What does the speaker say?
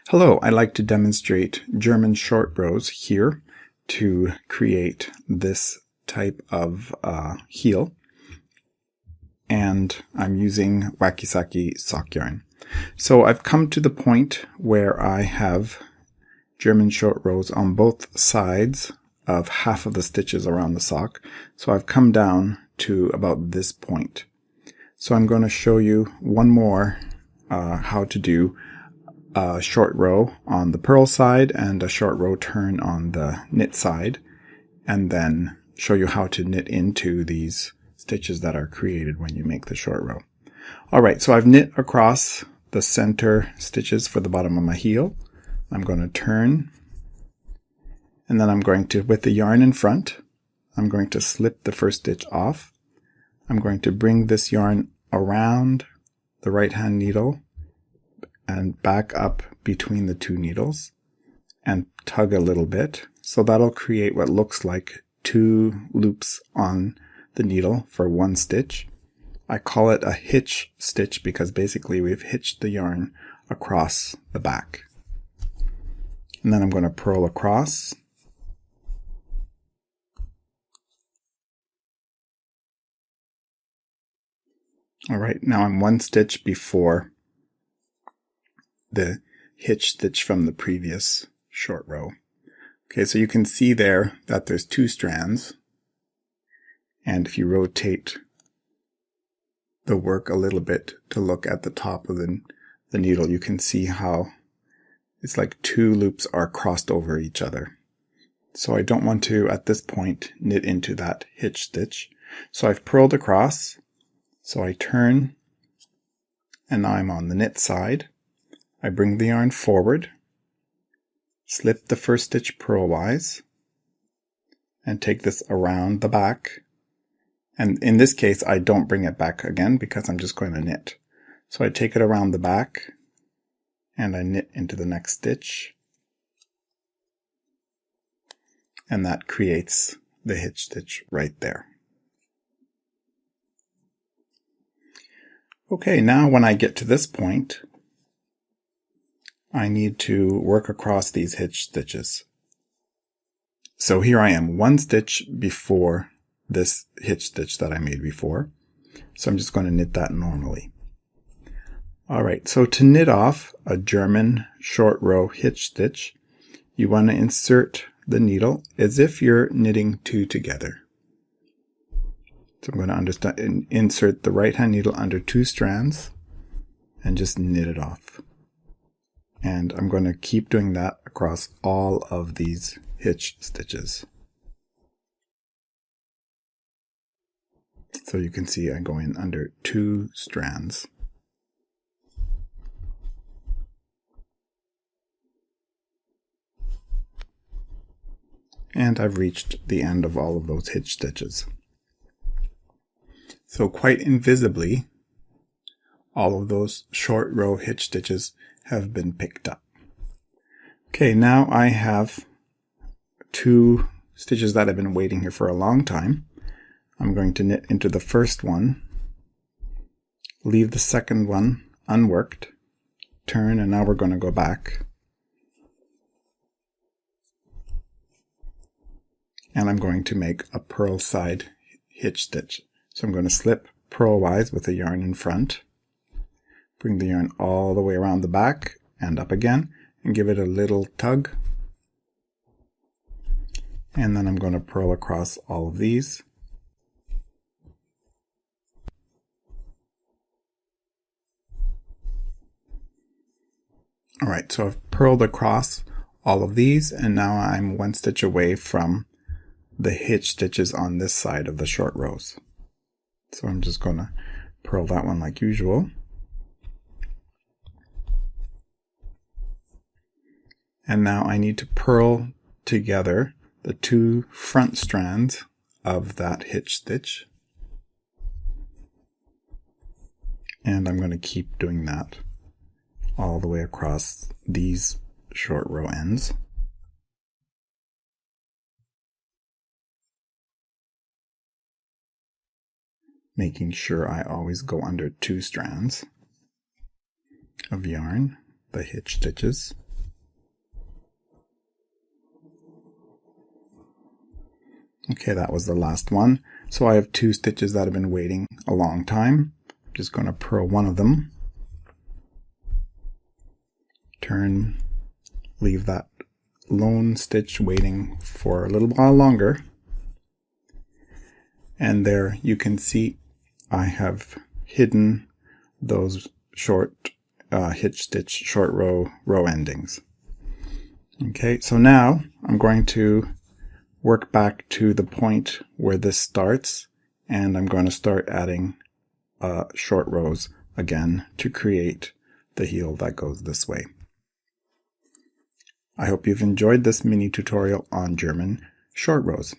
Hello, I'd like to demonstrate German short rows here to create this type of heel, and I'm using Wacki Saki sock yarn. So I've come to the point where I have German short rows on both sides of half of the stitches around the sock. So I've come down to about this point. So I'm going to show you one more how to do a short row on the purl side and a short row turn on the knit side, and then show you how to knit into these stitches that are created when you make the short row. Alright, so I've knit across the center stitches for the bottom of my heel. I'm going to turn, and then I'm going to, with the yarn in front, I'm going to slip the first stitch off. I'm going to bring this yarn around the right hand needle and back up between the two needles and tug a little bit. So that'll create what looks like two loops on the needle for one stitch. I call it a hitch stitch because basically we've hitched the yarn across the back. And then I'm going to purl across. Alright, now I'm one stitch before the hitch stitch from the previous short row. Okay, so you can see there that there's two strands, and if you rotate the work a little bit to look at the top of the needle, you can see how it's like two loops are crossed over each other. So I don't want to, at this point, knit into that hitch stitch. So I've purled across, so I turn, and now I'm on the knit side. I bring the yarn forward, slip the first stitch purlwise, and take this around the back. And in this case, I don't bring it back again because I'm just going to knit. So I take it around the back, and I knit into the next stitch. And that creates the hitch stitch right there. Okay, now when I get to this point, I need to work across these hitch stitches. So here I am, one stitch before this hitch stitch that I made before. So I'm just going to knit that normally. Alright, so to knit off a German short row hitch stitch, you want to insert the needle as if you're knitting two together. So I'm going to insert the right hand needle under two strands and just knit it off. And I'm going to keep doing that across all of these hitch stitches. So you can see I go in under two strands. And I've reached the end of all of those hitch stitches. So quite invisibly, all of those short row hitch stitches have been picked up. Okay, now I have two stitches that have been waiting here for a long time. I'm going to knit into the first one, leave the second one unworked, turn, and now we're going to go back. And I'm going to make a purl side hitch stitch. So I'm going to slip purlwise with the yarn in front, bring the yarn all the way around the back and up again, and give it a little tug. And then I'm going to purl across all of these. Alright, so I've purled across all of these, and now I'm one stitch away from the hitch stitches on this side of the short rows. So I'm just going to purl that one like usual. And now I need to purl together the two front strands of that hitch stitch. And I'm going to keep doing that all the way across these short row ends. Making sure I always go under two strands of yarn. the hitch stitches. Okay, that was the last one. So I have 2 stitches that have been waiting a long time. I'm just going to purl one of them, turn, leave that lone stitch waiting for a little while longer, and there you can see I have hidden those short hitch stitch short row endings. Okay, so now I'm going to work back to the point where this starts, and I'm going to start adding short rows again to create the heel that goes this way. I hope you've enjoyed this mini tutorial on German short rows.